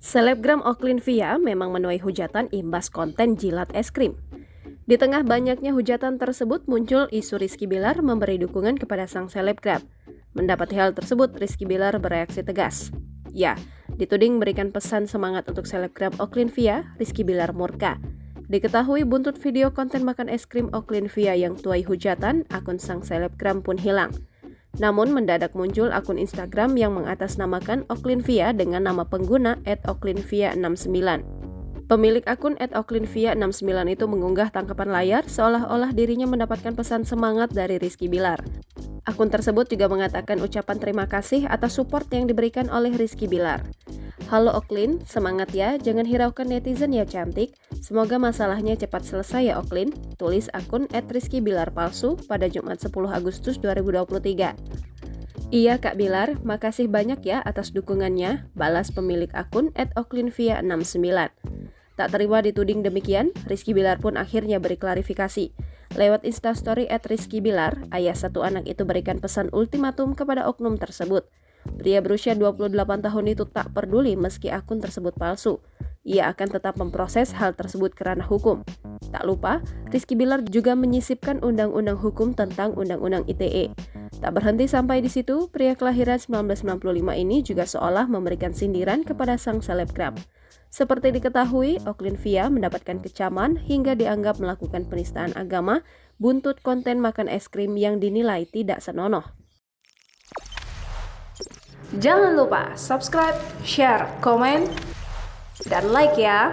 Selebgram Oklin Via memang menuai hujatan imbas konten jilat es krim. Di tengah banyaknya hujatan tersebut muncul isu Rizky Bilar memberi dukungan kepada sang selebgram. Mendapati hal tersebut, Rizky Bilar bereaksi tegas. Ya, dituding memberikan pesan semangat untuk selebgram Oklin Via, Rizky Bilar murka. Diketahui buntut video konten makan es krim Oklin Via yang tuai hujatan, akun sang selebgram pun hilang. Namun mendadak muncul akun Instagram yang mengatasnamakan Oklin Via dengan nama pengguna @oklinvia69. Pemilik akun @oklinvia69 itu mengunggah tangkapan layar seolah-olah dirinya mendapatkan pesan semangat dari Rizky Bilar. Akun tersebut juga mengatakan ucapan terima kasih atas support yang diberikan oleh Rizky Bilar. Halo Oklin, semangat ya, jangan hiraukan netizen ya cantik. Semoga masalahnya cepat selesai ya Oklin, tulis akun @rizkybilar palsu pada Jumat 10 Agustus 2023. Iya Kak Bilar, makasih banyak ya atas dukungannya, balas pemilik akun @oklinvia69. Tak terima dituding demikian, Rizky Bilar pun akhirnya beri klarifikasi. Lewat instastory @rizkybilar, ayah satu anak itu berikan pesan ultimatum kepada oknum tersebut. Pria berusia 28 tahun itu tak peduli meski akun tersebut palsu. Ia akan tetap memproses hal tersebut ke ranah hukum. Tak lupa, Rizky Bilar juga menyisipkan undang-undang hukum tentang Undang-Undang ITE. Tak berhenti sampai di situ, pria kelahiran 1995 ini juga seolah memberikan sindiran kepada sang selebgram. Seperti diketahui, Oklin Via mendapatkan kecaman hingga dianggap melakukan penistaan agama buntut konten makan es krim yang dinilai tidak senonoh. Jangan lupa subscribe, share, komen, dan like ya!